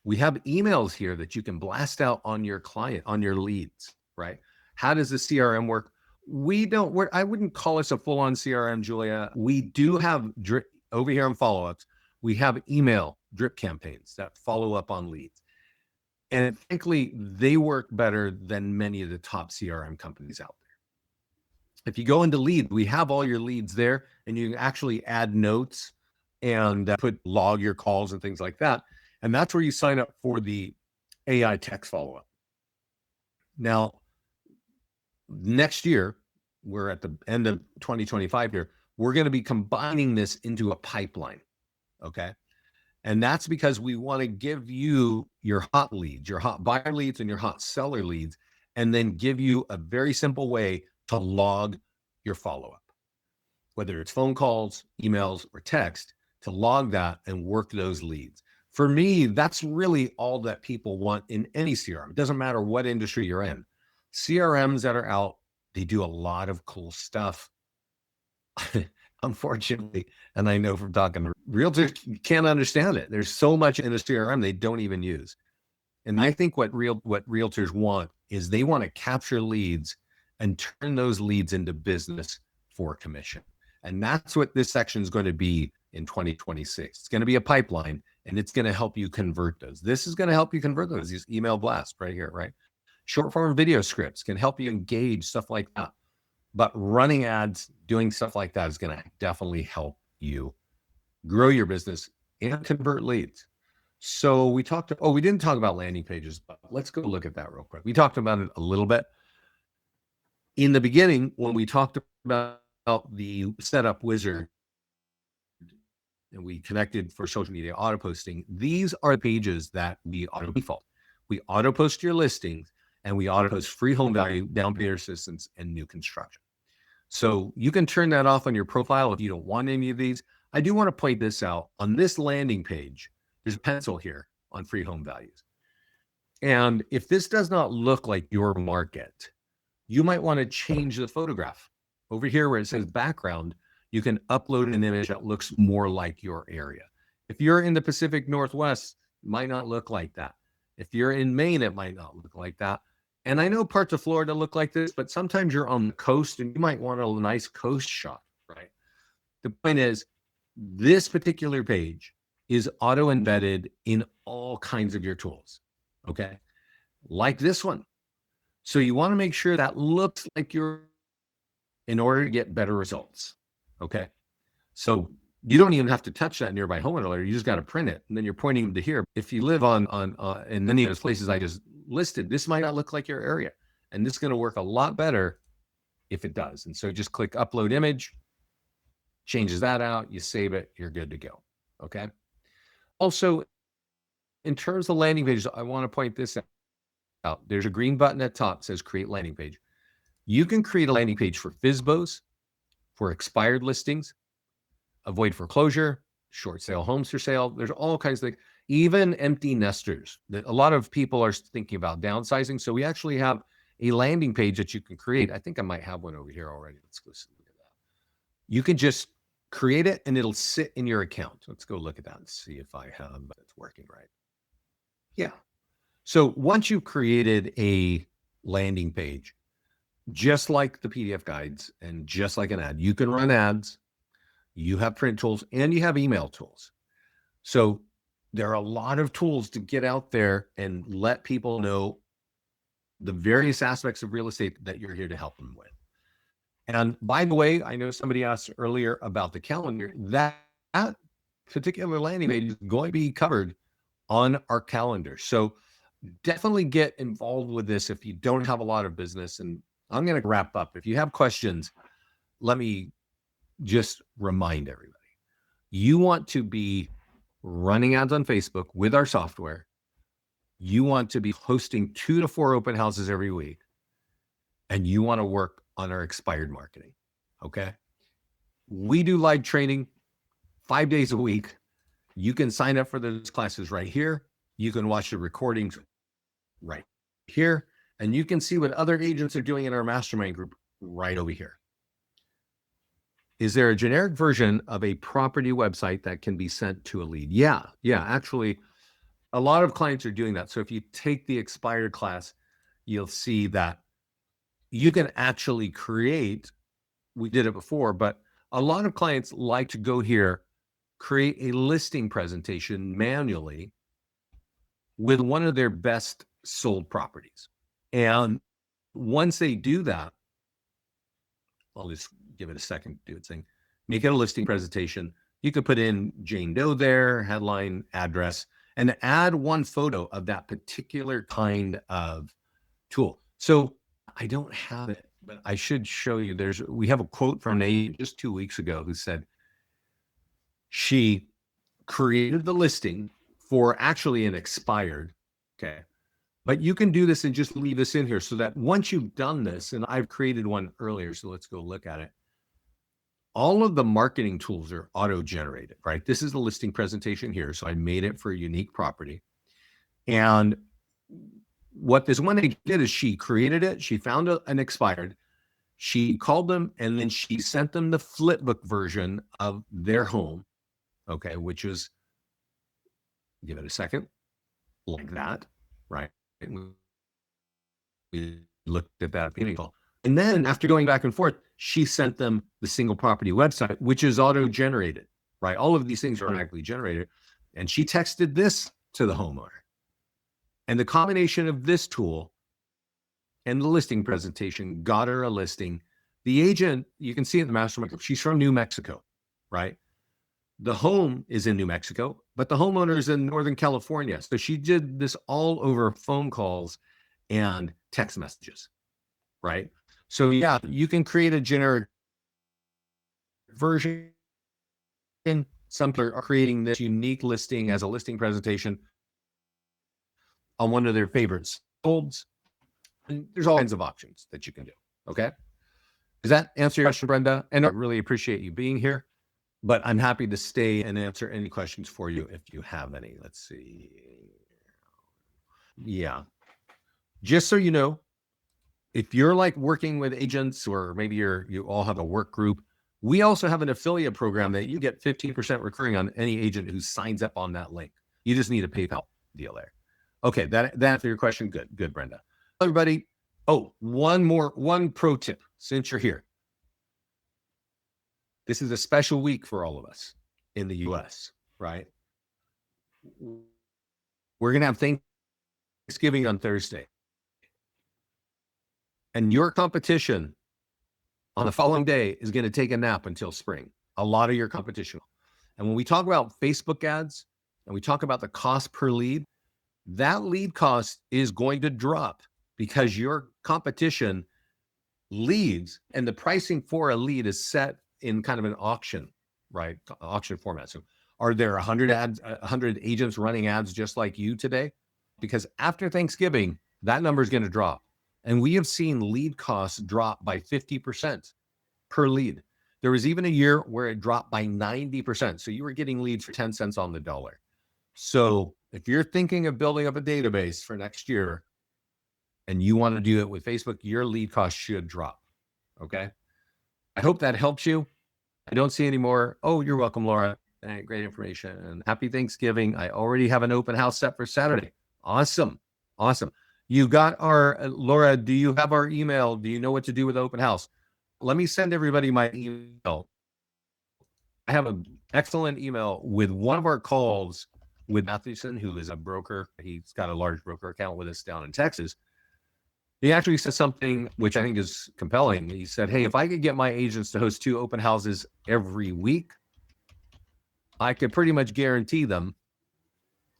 We have emails here that you can blast out on your client, on your leads, right? How does the CRM work? I wouldn't call us a full-on CRM, Julia. We do have drip over here on follow-ups. We have email drip campaigns that follow up on leads. And frankly, they work better than many of the top CRM companies out there. If you go into lead, we have all your leads there, and you can actually add notes and log your calls and things like that. And that's where you sign up for the AI text follow-up. Now, next year, we're at the end of 2025 here, we're going to be combining this into a pipeline, okay? And that's because we want to give you your hot leads, your hot buyer leads and your hot seller leads, and then give you a very simple way to log your follow-up, whether it's phone calls, emails, or text, to log that and work those leads. For me, that's really all that people want in any CRM. It doesn't matter what industry you're in. CRMs that are out, they do a lot of cool stuff. Unfortunately, and I know from talking to realtors, can't understand it. There's so much in a CRM they don't even use. And I think what realtors want is they want to capture leads and turn those leads into business for commission. And that's what this section is going to be in 2026. It's going to be a pipeline, and it's going to help you convert those. This is going to help you convert those. These email blasts right here, right? Short form video scripts can help you engage, stuff like that. But running ads, doing stuff like that is going to definitely help you grow your business and convert leads. So we didn't talk about landing pages, but let's go look at that real quick. We talked about it a little bit in the beginning when we talked about the setup wizard and we connected for social media auto posting. These are pages that we auto default. We auto post your listings and we auto post free home value, down payment assistance, and new construction. So you can turn that off on your profile if you don't want any of these. I do want to point this out. On this landing page, there's a pencil here on free home values. And if this does not look like your market, you might want to change the photograph. Over here where it says background, you can upload an image that looks more like your area. If you're in the Pacific Northwest, it might not look like that. If you're in Maine, it might not look like that. And I know parts of Florida look like this, but sometimes you're on the coast and you might want a nice coast shot, right? The point is, this particular page is auto embedded in all kinds of your tools, okay? Like this one. So you want to make sure that looks like in order to get better results, okay? So you don't even have to touch that nearby homeowner alert. You just got to print it, and then you're pointing them to here. If you live in many of those places I just listed, this might not look like your area, and this is going to work a lot better if it does. And so just click upload image, changes that out, you save it, you're good to go. Okay. Also, in terms of landing pages, I want to point this out. There's a green button at top that says create landing page. You can create a landing page for FSBOs, for expired listings, avoid foreclosure, short sale homes for sale. There's all kinds of things, even empty nesters that a lot of people are thinking about downsizing. So we actually have a landing page that you can create. I think I might have one over here already. Let's go look at that. You can just create it and it'll sit in your account. Let's go look at that and see if I have it's working right. Yeah. So once you've created a landing page, just like the PDF guides and just like an ad, you can run ads. You have print tools and you have email tools. So there are a lot of tools to get out there and let people know the various aspects of real estate that you're here to help them with. And by the way, I know somebody asked earlier about the calendar. That particular landing page is going to be covered on our calendar. So definitely get involved with this if you don't have a lot of business. And I'm going to wrap up. If you have questions, let me just remind everybody, you want to be running ads on Facebook with our software. You want to be hosting 2 to 4 open houses every week, and you want to work on our expired marketing. Okay. We do live training 5 days a week. You can sign up for those classes right here. You can watch the recordings right here, and you can see what other agents are doing in our mastermind group right over here. Is there a generic version of a property website that can be sent to a lead? Yeah, actually, a lot of clients are doing that. So if you take the expired class, you'll see that you can actually create, we did it before, but a lot of clients like to go here, create a listing presentation manually with one of their best sold properties. And once they do that, I'll just give it a second to do its thing. Make it a listing presentation. You could put in Jane Doe there, headline, address, and add one photo of that particular kind of tool. So I don't have it, but I should show you. We have a quote from Nate just 2 weeks ago who said she created the listing for actually an expired. Okay. But you can do this and just leave this in here so that once you've done this, and I've created one earlier, so let's go look at it. All of the marketing tools are auto-generated, right? This is the listing presentation here. So I made it for a unique property. And what this one lady did is she created it. She found an expired. She called them, and then she sent them the flipbook version of their home. Okay, which is, give it a second, like that, right? We looked at that beginning. And then after going back and forth, she sent them the single property website, which is auto-generated, right? All of these things are automatically generated. And she texted this to the homeowner. And the combination of this tool and the listing presentation got her a listing. The agent, you can see in the mastermind group, she's from New Mexico, right? The home is in New Mexico, but the homeowner is in Northern California. So she did this all over phone calls and text messages, right? So yeah, you can create a generic version. Some people are creating this unique listing as a listing presentation on one of their favorites. And there's all kinds of options that you can do. Okay. Does that answer your question, Brenda? And I really appreciate you being here, but I'm happy to stay and answer any questions for you if you have any. Let's see. Yeah. Just so you know, if you're like working with agents, or maybe you all have a work group, we also have an affiliate program that you get 15% recurring on any agent who signs up on that link. You just need a PayPal deal there. Okay, that answered your question. Good, Brenda. Everybody. Oh, one pro tip since you're here. This is a special week for all of us in the US, right? We're going to have Thanksgiving on Thursday. And your competition on the following day is going to take a nap until spring. A lot of your competition. And when we talk about Facebook ads and we talk about the cost per lead, that lead cost is going to drop because your competition leads and the pricing for a lead is set in kind of an auction, right? Auction format. So are there 100 agents running ads just like you today? Because after Thanksgiving, that number is going to drop. And we have seen lead costs drop by 50% per lead. There was even a year where it dropped by 90%. So you were getting leads for 10 cents on the dollar. So if you're thinking of building up a database for next year and you want to do it with Facebook, your lead cost should drop. Okay. I hope that helps you. I don't see any more. Oh, you're welcome, Laura. Great information. And happy Thanksgiving. I already have an open house set for Saturday. Awesome. You got our, Laura, do you have our email? Do you know what to do with the open house? Let me send everybody my email. I have an excellent email with one of our calls with Mathewson, who is a broker. He's got a large broker account with us down in Texas. He actually said something which I think is compelling. He said, hey, if I could get my agents to host 2 open houses every week, I could pretty much guarantee them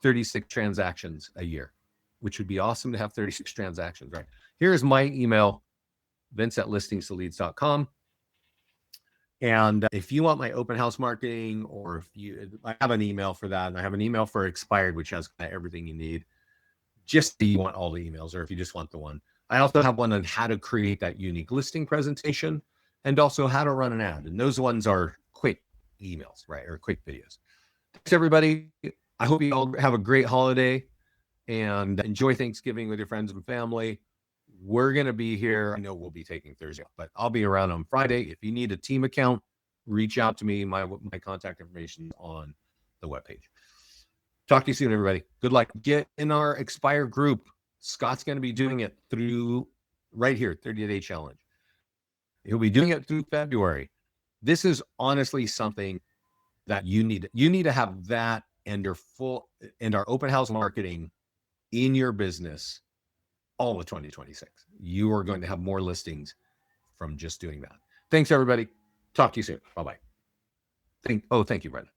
36 transactions a year, which would be awesome to have 36 transactions, right? Here's my email, vince@listingstoleads.com. And if you want my open house marketing, or I have an email for that, and I have an email for expired, which has kind of everything you need. Just do you want all the emails, or if you just want the one. I also have one on how to create that unique listing presentation, and also how to run an ad. And those ones are quick emails, right? Or quick videos. Thanks, everybody. I hope you all have a great holiday and enjoy Thanksgiving with your friends and family. We're going to be here. I know we'll be taking Thursday, but I'll be around on Friday. If you need a team account, reach out to me. My contact information is on the webpage. Talk to you soon, everybody. Good luck. Get in our Expire group. Scott's going to be doing it through right here, 30-day challenge. He'll be doing it through February. This is honestly something that you need. You need to have that and our open house marketing in your business all of 2026. You are going to have more listings from just doing that. Thanks, everybody. Talk to you soon. Bye-bye. Thank you, Brenda.